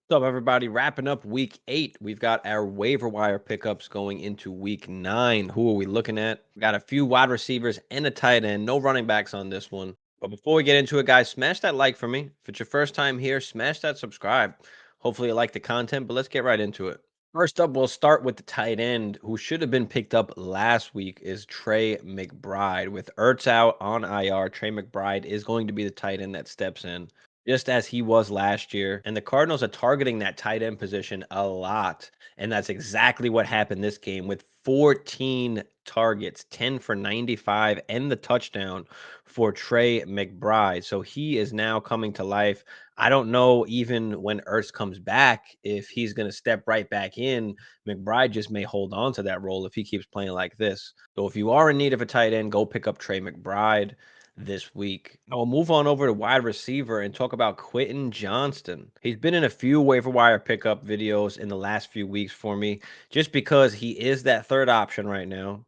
What's up, everybody? Wrapping up week 8. We've got our waiver wire pickups going into week 9. Who are we looking at? We got a few wide receivers and a tight end. No running backs on this one. But before we get into it, guys, smash that like for me. If it's your first time here, smash that subscribe. Hopefully you like the content, but let's get right into it. First up, we'll start with the tight end who should have been picked up last week is Trey McBride. With Ertz out on IR, Trey McBride is going to be the tight end that steps in just as he was last year. And the Cardinals are targeting that tight end position a lot. And that's exactly what happened this game with 14 targets, 10 for 95, and the touchdown for Trey McBride. So he is now coming to life. I don't know even when Ertz comes back if he's going to step right back in. McBride just may hold on to that role if he keeps playing like this. So if you are in need of a tight end, go pick up Trey McBride this week. I'll move on over to wide receiver and talk about Quentin Johnston. He's been in a few waiver wire pickup videos in the last few weeks for me just because he is that third option right now.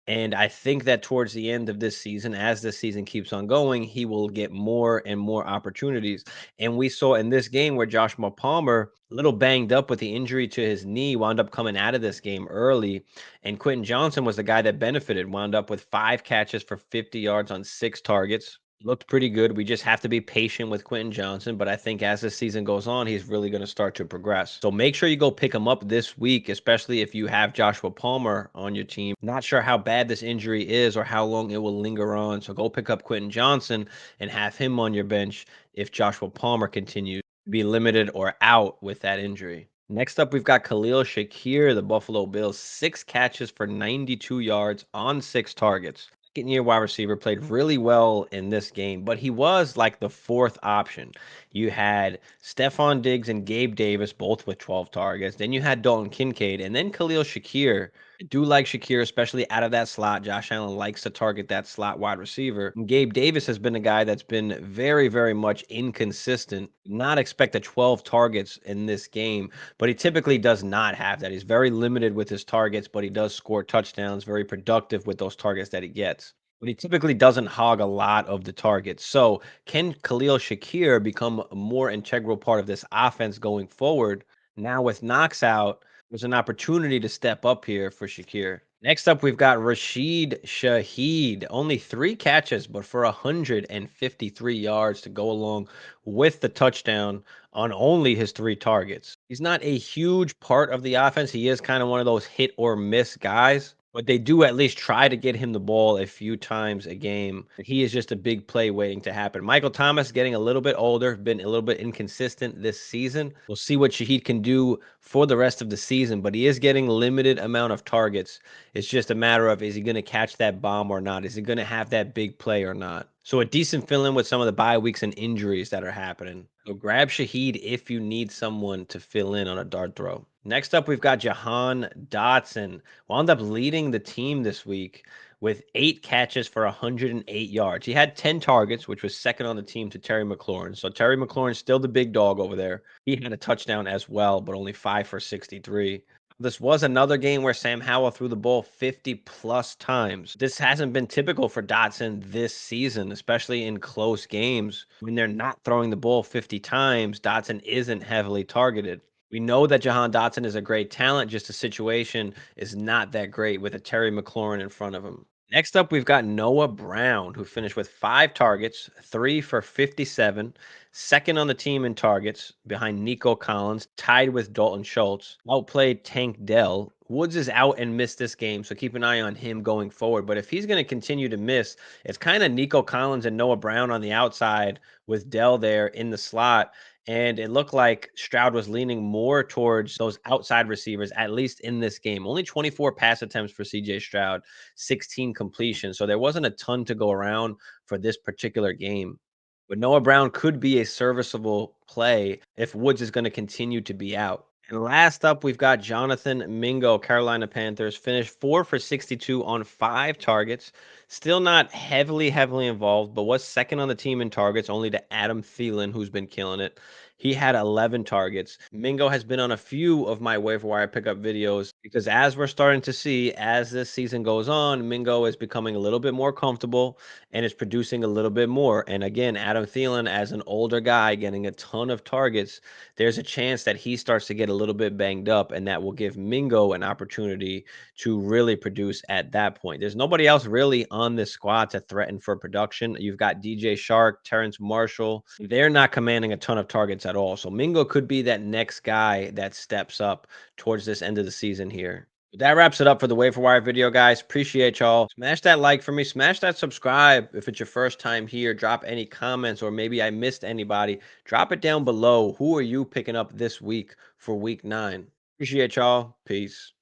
And I think that towards the end of this season, as the season keeps on going, he will get more and more opportunities. And we saw in this game where Joshua Palmer, a little banged up with the injury to his knee, wound up coming out of this game early. And Quentin Johnson was the guy that benefited, wound up with 5 catches for 50 yards on 6 targets. Looked pretty good. We just have to be patient with Quentin Johnson, but I think as the season goes on, he's really going to start to progress. So make sure you go pick him up this week, especially if you have Joshua Palmer on your team. Not sure how bad this injury is or how long it will linger on. So go pick up Quentin Johnson and have him on your bench if Joshua Palmer continues to be limited or out with that injury. Next up, we've got Khalil Shakir, the Buffalo Bills, 6 catches for 92 yards on 6 targets. Second-year wide receiver, played really well in this game, but he was like the fourth option. You had Stephon Diggs and Gabe Davis both with 12 targets. Then you had Dalton Kincaid and then Khalil Shakir. I do like Shakir, especially out of that slot. Josh Allen likes to target that slot wide receiver. And Gabe Davis has been a guy that's been very, very much inconsistent. Not expect a 12 targets in this game, but he typically does not have that. He's very limited with his targets, but he does score touchdowns, very productive with those targets that he gets. But he typically doesn't hog a lot of the targets. So can Khalil Shakir become a more integral part of this offense going forward? Now with Knox out, there's an opportunity to step up here for Shakir. Next up, we've got Rashid Shaheed. Only 3 catches, but for 153 yards to go along with the touchdown on only his 3 targets. He's not a huge part of the offense. He is kind of one of those hit or miss guys, but they do at least try to get him the ball a few times a game. He is just a big play waiting to happen. Michael Thomas getting a little bit older, been a little bit inconsistent this season. We'll see what Shaheed can do for the rest of the season, but he is getting limited amount of targets. It's just a matter of, is he going to catch that bomb or not? Is he going to have that big play or not? So a decent fill-in with some of the bye weeks and injuries that are happening. So grab Shaheed if you need someone to fill in on a dart throw. Next up, we've got Jahan Dotson. Wound up leading the team this week with 8 catches for 108 yards. He had 10 targets, which was second on the team to Terry McLaurin. So Terry McLaurin's still the big dog over there. He had a touchdown as well, but only 5 for 63. This was another game where Sam Howell threw the ball 50 plus times. This hasn't been typical for Dotson this season, especially in close games. When they're not throwing the ball 50 times, Dotson isn't heavily targeted. We know that Jahan Dotson is a great talent, just the situation is not that great with a Terry McLaurin in front of him. Next up, we've got N.BROWN, who finished with 5 targets, 3 for 57, second on the team in targets behind Nico Collins, tied with Dalton Schultz, outplayed Tank Dell. Woods is out and missed this game, so keep an eye on him going forward. But if he's going to continue to miss, it's kind of Nico Collins and N.BROWN on the outside with Dell there in the slot. And it looked like Stroud was leaning more towards those outside receivers, at least in this game. Only 24 pass attempts for CJ Stroud, 16 completions. So there wasn't a ton to go around for this particular game. But N.BROWN could be a serviceable play if Woods is going to continue to be out. And last up, we've got Jonathan Mingo, Carolina Panthers, finished 4 for 62 on 5 targets, Still not heavily involved, but was second on the team in targets, only to Adam Thielen, who's been killing it. He had 11 targets. Mingo has been on a few of my waiver wire pickup videos because as we're starting to see, as this season goes on, Mingo is becoming a little bit more comfortable and is producing a little bit more. And again, Adam Thielen, as an older guy getting a ton of targets, there's a chance that he starts to get a little bit banged up, and that will give Mingo an opportunity to really produce at that point. There's nobody else really on this squad to threaten for production. You've got DJ Shark, Terrence Marshall. They're not commanding a ton of targets at all. So Mingo could be that next guy that steps up towards this end of the season here. That wraps it up for the waiver wire video, guys. Appreciate y'all. Smash that like for me. Smash that subscribe if it's your first time here. Drop any comments, or maybe I missed anybody. Drop it down below. Who are you picking up this week for week 9? Appreciate y'all. Peace.